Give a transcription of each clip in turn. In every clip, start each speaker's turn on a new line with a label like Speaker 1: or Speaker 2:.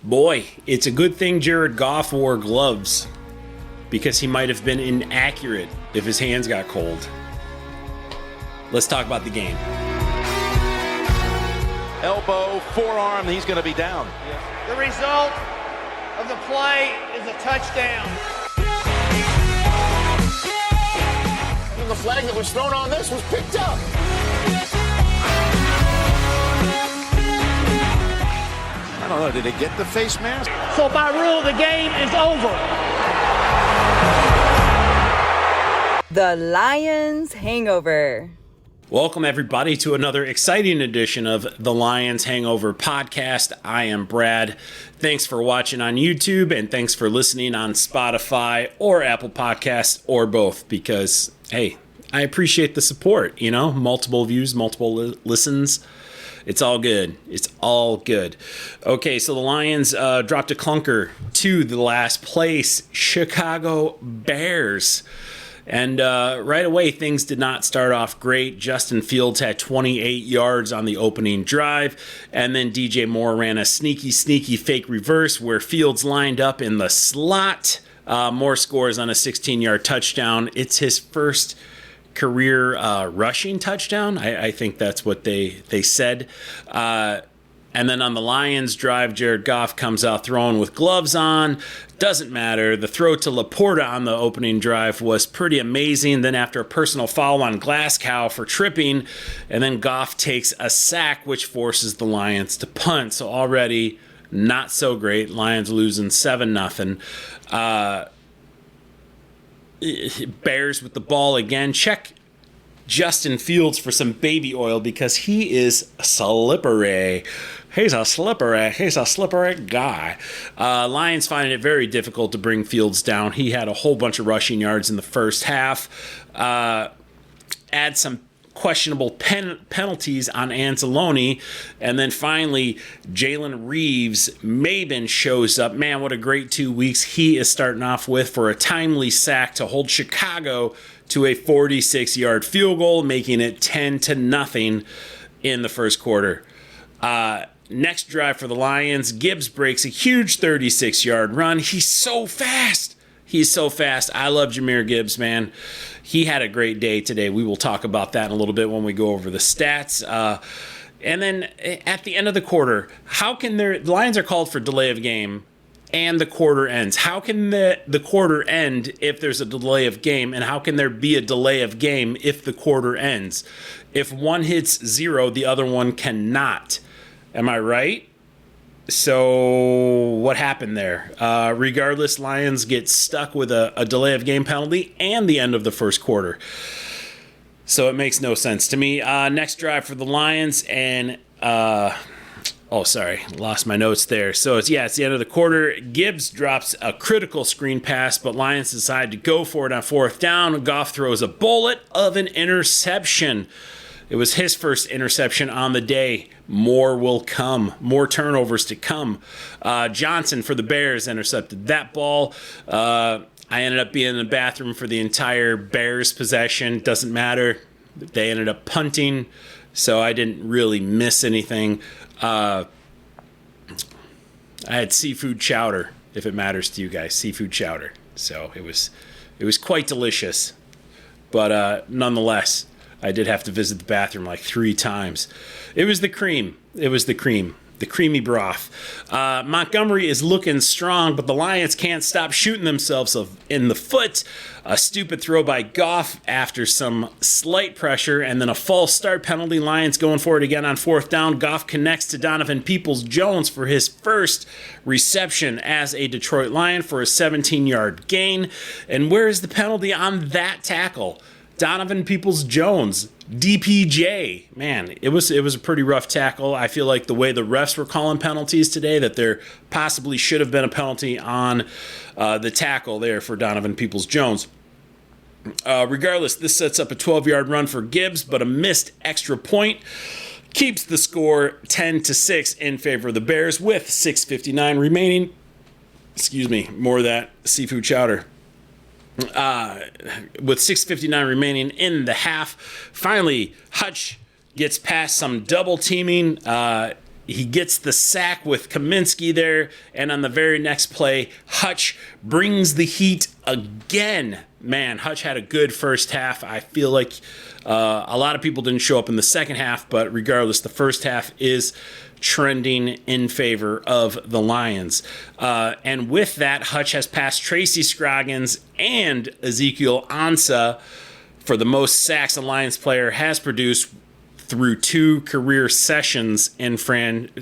Speaker 1: Boy, it's a good thing Jared Goff wore gloves because he might have been inaccurate if his hands got cold. Let's talk about the game.
Speaker 2: Elbow, forearm, he's going to be down.
Speaker 3: The result of the play is a touchdown.
Speaker 4: And the flag that was thrown on this was picked up.
Speaker 2: I don't know, did he get the face mask?
Speaker 3: So by rule, the game is over.
Speaker 5: The Lions Hangover.
Speaker 1: Welcome, everybody, to another exciting edition of the Lions Hangover podcast. I am Brad. Thanks for watching on YouTube, and thanks for listening on Spotify or Apple Podcasts or both, because, hey, I appreciate the support, multiple views, multiple listens. It's all good. It's all good. Okay, so the Lions dropped a clunker to the last place, Chicago Bears. And right away, things did not start off great. Justin Fields had 28 yards on the opening drive, and then DJ Moore ran a sneaky fake reverse where Fields lined up in the slot. Moore scores on a 16-yard touchdown. It's his first career rushing touchdown. I think that's what they said. And then on the Lions drive, Jared Goff comes out throwing with gloves on. Doesn't matter. The throw to Laporta on the opening drive was pretty amazing. Then after a personal foul on Glasgow for tripping, and then Goff takes a sack, which forces the Lions to punt. So already not so great. Lions losing 7-0. Bears with the ball again. Check Justin Fields for some baby oil because he is slippery. He's a slippery guy. Lions finding it very difficult to bring Fields down. He had a whole bunch of rushing yards in the first half. Add some questionable penalties on Anzalone. And then finally, Jalen Reeves-Maybin shows up. Man, what a great 2 weeks he is starting off with for a timely sack to hold Chicago to a 46-yard field goal, making it 10-0 in the first quarter. Next drive for the Lions, Gibbs breaks a huge 36-yard run. He's so fast. I love Jahmyr Gibbs, man. He had a great day today. We will talk about that in a little bit when we go over the stats. And then at the end of the quarter, the Lions are called for delay of game and the quarter ends. How can the quarter end if there's a delay of game, and how can there be a delay of game if the quarter ends? If one hits 0, the other one cannot. Am I right? So what happened there? Regardless, Lions get stuck with a delay of game penalty and the end of the first quarter. So it makes no sense to me. Next drive for the Lions, and lost my notes there. So it's the end of the quarter. Gibbs drops a critical screen pass, but Lions decide to go for it on fourth down. Goff throws a bullet of an interception. It was his first interception on the day. More will come. More turnovers to come. Johnson for the Bears intercepted that ball. I ended up being in the bathroom for the entire Bears possession. Doesn't matter. They ended up punting, so I didn't really miss anything. I had seafood chowder, if it matters to you guys. Seafood chowder. So it was quite delicious. But nonetheless, I did have to visit the bathroom like 3 times. It was the cream. The creamy broth. Montgomery is looking strong, but the Lions can't stop shooting themselves in the foot. A stupid throw by Goff after some slight pressure, and then a false start penalty. Lions going for it again on fourth down. Goff connects to Donovan Peoples-Jones for his first reception as a Detroit Lion for a 17-yard gain. And where is the penalty on that tackle? Donovan Peoples-Jones, DPJ. Man, it was a pretty rough tackle. I feel like the way the refs were calling penalties today, that there possibly should have been a penalty on the tackle there for Donovan Peoples-Jones. Regardless, this sets up a 12-yard run for Gibbs, but a missed extra point keeps the score 10-6 in favor of the Bears with 6:59 remaining. More of that seafood chowder. With 6:59 remaining in the half. Finally, Hutch gets past some double teaming. he gets the sack with Kaminsky there, and on the very next play, Hutch brings the heat again. Man, Hutch had a good first half. I feel like a lot of people didn't show up in the second half, but regardless, the first half is trending in favor of the Lions. And with that, Hutch has passed Tracy Scroggins and Ezekiel Ansah for the most sacks a Lions player has produced through two career seasons in franchise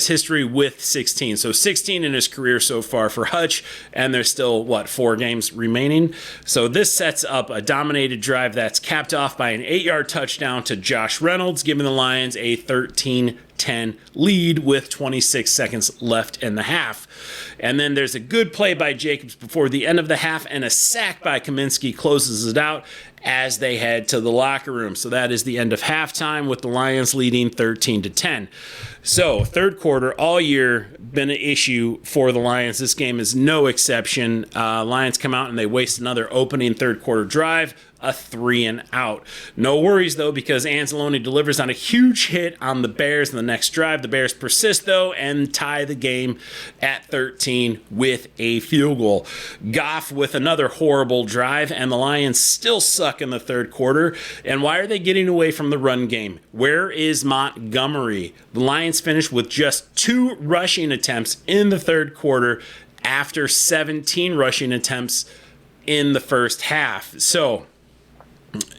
Speaker 1: history with 16. So 16 in his career so far for Hutch, and there's still, 4 games remaining. So this sets up a dominated drive that's capped off by an 8-yard touchdown to Josh Reynolds, giving the Lions a 13-10 lead with 26 seconds left in the half. And then there's a good play by Jacobs before the end of the half, and a sack by Kaminsky closes it out as they head to the locker room. So that is the end of halftime with the Lions leading 13-10. So third quarter all year been an issue for the Lions. This game is no exception. Lions come out and they waste another opening third quarter drive, a 3-and-out. No worries, though, because Anzalone delivers on a huge hit on the Bears in the next drive. The Bears persist, though, and tie the game at 13 with a field goal. Goff with another horrible drive, and the Lions still suck in the third quarter. And why are they getting away from the run game? Where is Montgomery? The Lions finished with just 2 rushing attempts in the third quarter after 17 rushing attempts in the first half. So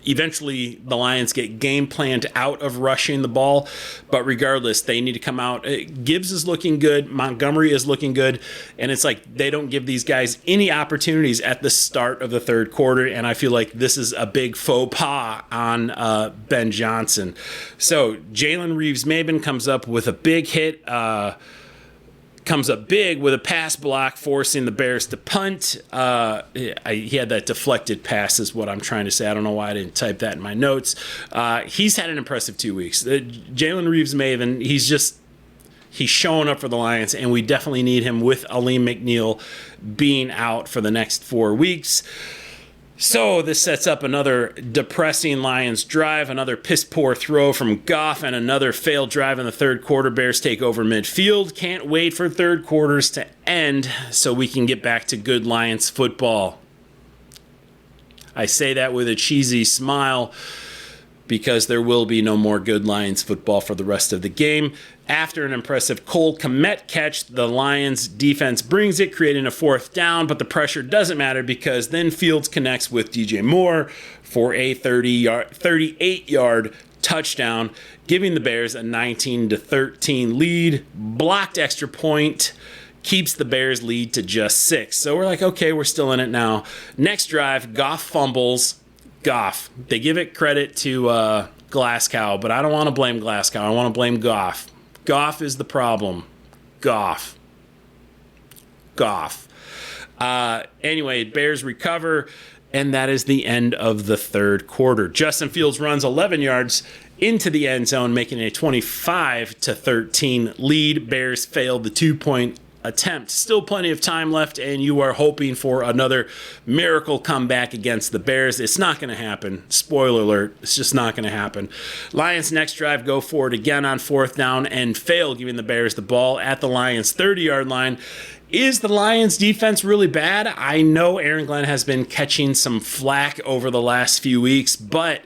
Speaker 1: eventually, the Lions get game planned out of rushing the ball, but regardless, they need to come out. Gibbs is looking good, Montgomery is looking good, and it's like they don't give these guys any opportunities at the start of the third quarter, and I feel like this is a big faux pas on Ben Johnson. So Jalen Reeves-Maybin comes up with a big hit, comes up big with a pass block, forcing the Bears to punt. He had that deflected pass is what I'm trying to say. I don't know why I didn't type that in my notes. He's had an impressive 2 weeks. Jalen Reeves-Maybin, he's showing up for the Lions, and we definitely need him with Aleem McNeil being out for the next 4 weeks. So this sets up another depressing Lions drive, another piss-poor throw from Goff, and another failed drive in the third quarter. Bears take over midfield. Can't wait for third quarters to end so we can get back to good Lions football. I say that with a cheesy smile because there will be no more good Lions football for the rest of the game. After an impressive Cole Kmet catch, the Lions defense brings it, creating a 4th down, but the pressure doesn't matter because then Fields connects with DJ Moore for a 38-yard touchdown, giving the Bears a 19-13 lead. Blocked extra point keeps the Bears lead to just 6. So we're like, okay, we're still in it now. Next drive, Goff fumbles. Goff. They give it credit to Glasgow, but I don't want to blame Glasgow. I want to blame Goff. Goff is the problem. Goff. Anyway, Bears recover, and that is the end of the third quarter. Justin Fields runs 11 yards into the end zone, making a 25-13 lead. Bears failed the 2-point attempt. Still plenty of time left, and you are hoping for another miracle comeback against the Bears. It's not going to happen. Spoiler alert, it's just not going to happen. Lions' next drive go for it again on 4th down and fail, giving the Bears the ball at the Lions' 30-yard line. Is the Lions' defense really bad? I know Aaron Glenn has been catching some flack over the last few weeks, but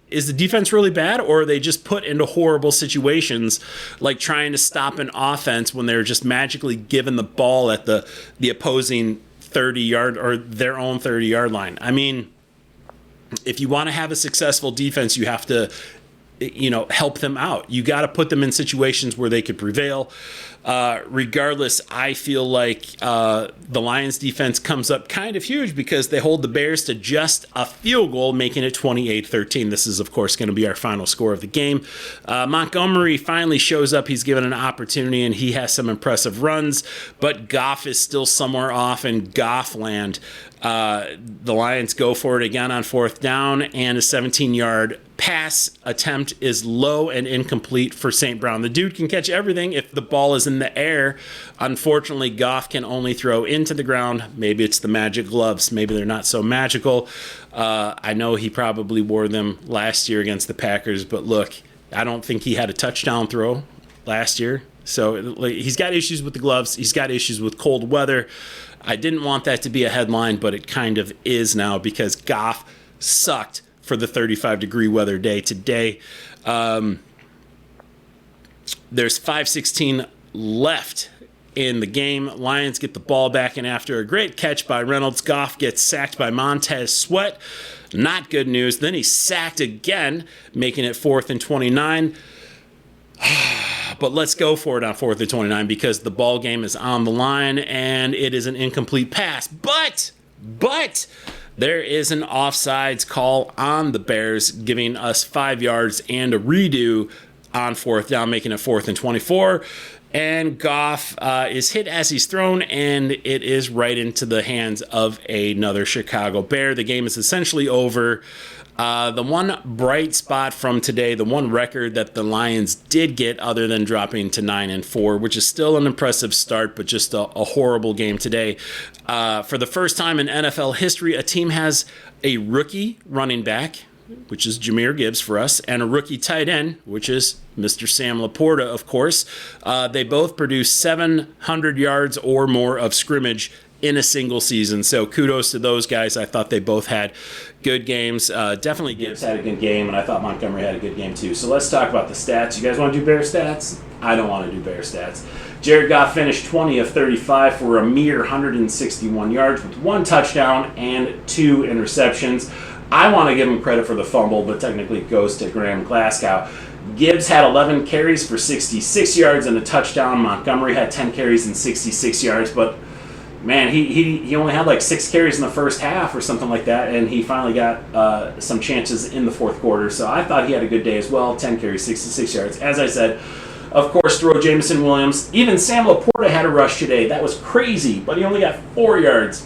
Speaker 1: is the defense really bad, or are they just put into horrible situations like trying to stop an offense when they're just magically given the ball at the opposing 30-yard or their own 30-yard line? I mean, if you want to have a successful defense, you have to, help them out. You got to put them in situations where they could prevail. Regardless, I feel like the Lions defense comes up kind of huge because they hold the Bears to just a field goal, making it 28-13. This is, of course, going to be our final score of the game. Montgomery finally shows up. He's given an opportunity, and he has some impressive runs, but Goff is still somewhere off in Goff land. The Lions go for it again on 4th down, and a 17-yard pass attempt is low and incomplete for St. Brown. The dude can catch everything if the ball is in the air. Unfortunately, Goff can only throw into the ground. Maybe it's the magic gloves. Maybe they're not so magical. I know he probably wore them last year against the Packers, but look, I don't think he had a touchdown throw last year. So he's got issues with the gloves. He's got issues with cold weather. I didn't want that to be a headline, but it kind of is now because Goff sucked for the 35-degree weather day today. There's 5:16 left in the game. Lions get the ball back, and after a great catch by Reynolds, Goff gets sacked by Montez Sweat. Not good news. Then he's sacked again, making it 4th and 29. But let's go for it on 4th and 29 because the ball game is on the line, and it is an incomplete pass. But there is an offsides call on the Bears, giving us 5 yards and a redo on 4th down, making it 4th and 24. And Goff is hit as he's thrown, and it is right into the hands of another Chicago Bear. The game is essentially over. The one bright spot from today, the one record that the Lions did get other than dropping to 9-4, which is still an impressive start, but just a horrible game today. For the first time in NFL history, a team has a rookie running back, which is Jahmyr Gibbs for us, and a rookie tight end, which is Mr. Sam Laporta, of course. They both produced 700 yards or more of scrimmage in a single season. So kudos to those guys. I thought they both had good games. Definitely Gibbs had a good game, and I thought Montgomery had a good game too. So let's talk about the stats. You guys want to do Bear stats? I don't want to do Bear stats. Jared Goff finished 20 of 35 for a mere 161 yards with 1 touchdown and 2 interceptions. I want to give him credit for the fumble, but technically it goes to Graham Glasgow. Gibbs had 11 carries for 66 yards and a touchdown. Montgomery had 10 carries and 66 yards, but man, he only had like 6 carries in the first half or something like that, and he finally got some chances in the fourth quarter. So I thought he had a good day as well. 10 carries, 66 yards. As I said, of course, throw Jameson Williams. Even Sam Laporta had a rush today. That was crazy, but he only got 4 yards.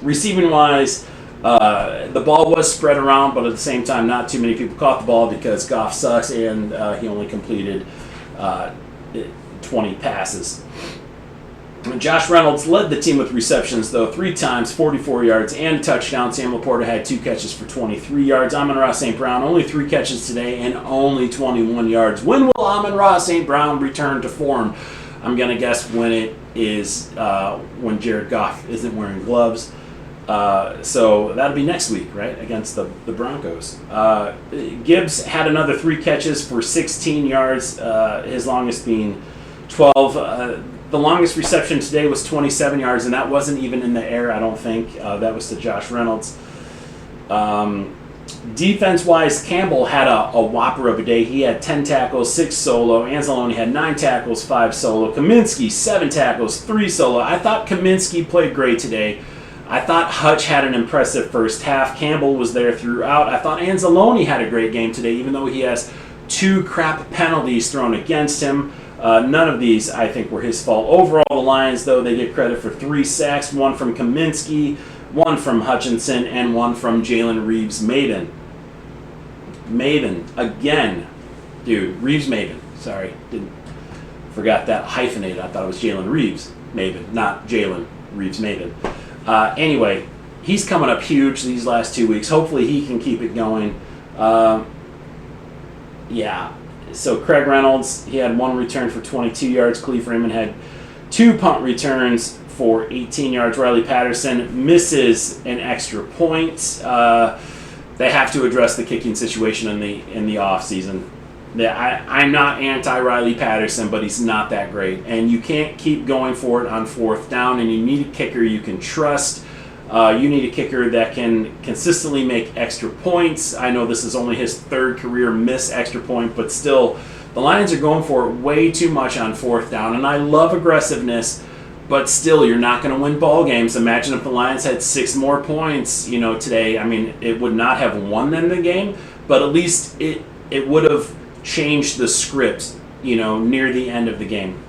Speaker 1: Receiving-wise, the ball was spread around, but at the same time, not too many people caught the ball because Goff sucks, and he only completed 20 passes. Josh Reynolds led the team with receptions, though, 3 times, 44 yards, and a touchdown. Sam Laporta had 2 catches for 23 yards. Amon-Ra St. Brown, only 3 catches today and only 21 yards. When will Amon-Ra St. Brown return to form? I'm going to guess when it is when Jared Goff isn't wearing gloves. So that'll be next week, right, against the Broncos. Gibbs had another 3 catches for 16 yards, his longest being 12. The longest reception today was 27 yards, and that wasn't even in the air, I don't think. That was to Josh Reynolds. Defense-wise, Campbell had a whopper of a day. He had 10 tackles, 6 solo. Anzalone had 9 tackles, 5 solo. Kaminsky, 7 tackles, 3 solo. I thought Kaminsky played great today. I thought Hutch had an impressive first half. Campbell was there throughout. I thought Anzalone had a great game today, even though he has 2 crap penalties thrown against him. None of these, I think, were his fault. Overall, the Lions, though, they get credit for 3 sacks, 1 from Kaminsky, 1 from Hutchinson, and 1 from Jalen Reeves-Maybin. Maybin, again. Dude, Reeves-Maybin. Sorry, forgot that hyphenated. I thought it was Jalen Reeves-Maybin, not Jalen Reeves-Maybin. Anyway, he's coming up huge these last 2 weeks. Hopefully he can keep it going. Yeah. So Craig Reynolds, he had 1 return for 22 yards. Khalif Raymond had 2 punt returns for 18 yards. Riley Patterson misses an extra point. They have to address the kicking situation in the offseason. I'm not anti-Riley Patterson, but he's not that great. And you can't keep going for it on 4th down, and you need a kicker you can trust. You need a kicker that can consistently make extra points. I know this is only his 3rd career miss extra point, but still, the Lions are going for it way too much on 4th down. And I love aggressiveness, but still, you're not going to win ball games. Imagine if the Lions had 6 more points, today. I mean, it would not have won them the game, but at least it would have changed the script, near the end of the game.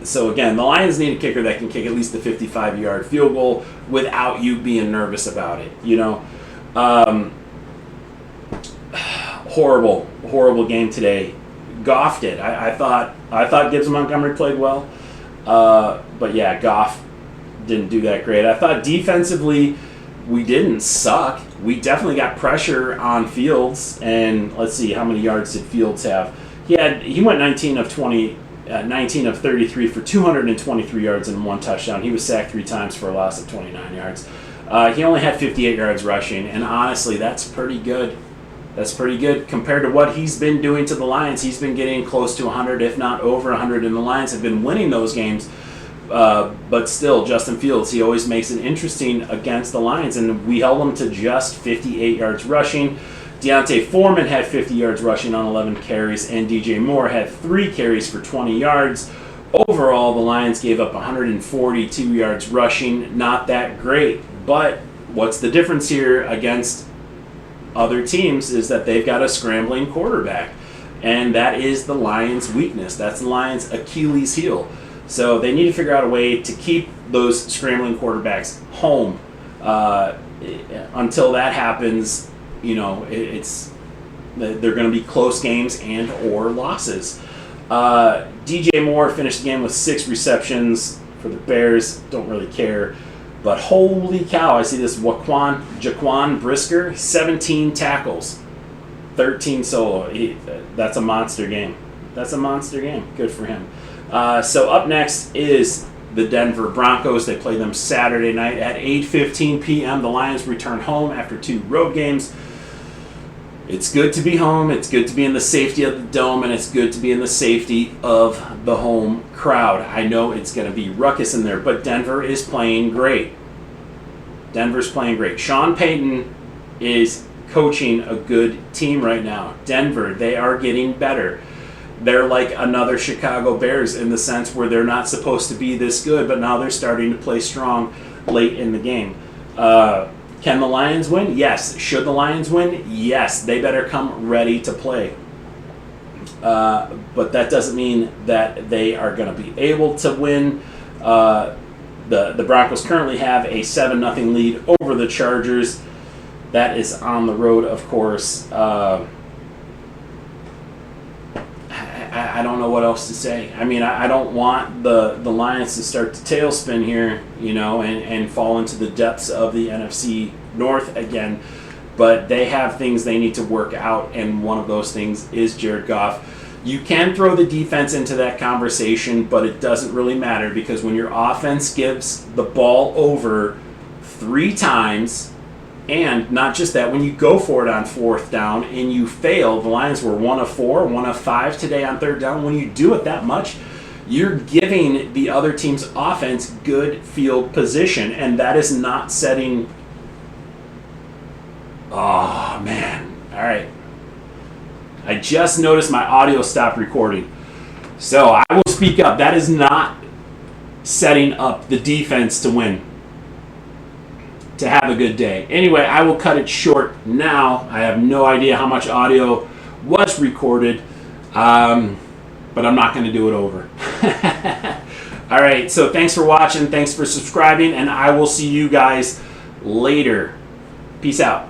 Speaker 1: So again, the Lions need a kicker that can kick at least a 55-yard field goal without you being nervous about it. horrible game today. Goff did. I thought Gibbs and Montgomery played well, but yeah, Goff didn't do that great. I thought defensively we didn't suck. We definitely got pressure on Fields, and let's see, how many yards did Fields have? He went 19 of 33 for 223 yards and 1 touchdown. He was sacked 3 times for a loss of 29 yards. He only had 58 yards rushing, and honestly, that's pretty good. That's pretty good compared to what he's been doing to the Lions. He's been getting close to 100, if not over 100, and the Lions have been winning those games. But still, Justin Fields, he always makes it interesting against the Lions, and we held him to just 58 yards rushing. Deontay Foreman had 50 yards rushing on 11 carries, and DJ Moore had 3 carries for 20 yards. Overall, the Lions gave up 142 yards rushing. Not that great, but what's the difference here against other teams is that they've got a scrambling quarterback, and that is the Lions' weakness. That's the Lions' Achilles heel. So they need to figure out a way to keep those scrambling quarterbacks home. Until that happens, they're going to be close games and or losses. DJ Moore finished the game with 6 receptions for the Bears. Don't really care. But holy cow, I see this Jaquan Brisker, 17 tackles, 13 solo. That's a monster game. Good for him. So up next is the Denver Broncos. They play them Saturday night at 8:15 p.m. The Lions return home after 2 road games. It's good to be home. It's good to be in the safety of the dome, and it's good to be in the safety of the home crowd. I know it's going to be ruckus in there, but Denver is playing great. Sean Payton is coaching a good team right now. Denver, they are getting better. They're like another Chicago Bears in the sense where they're not supposed to be this good, but now they're starting to play strong late in the game. Can the Lions win? Yes. Should the Lions win? Yes. They better come ready to play. But that doesn't mean that they are going to be able to win. The Broncos currently have a 7-0 lead over the Chargers. That is on the road, of course. I don't know what else to say. I mean, I don't want the Lions to start to tailspin here, and fall into the depths of the NFC North again. But they have things they need to work out, and one of those things is Jared Goff. You can throw the defense into that conversation, but it doesn't really matter because when your offense gives the ball over 3 times, and not just that, when you go for it on 4th down and you fail, the Lions were 1 of 4, 1 of 5 today on 3rd down. When you do it that much, you're giving the other team's offense good field position, and that is not setting... Oh, man. All right. I just noticed my audio stopped recording. So I will speak up. That is not setting up the defense to win. To have a good day. Anyway, I will cut it short now. I have no idea how much audio was recorded, but I'm not going to do it over. All right, so thanks for watching. Thanks for subscribing, and I will see you guys later. Peace out.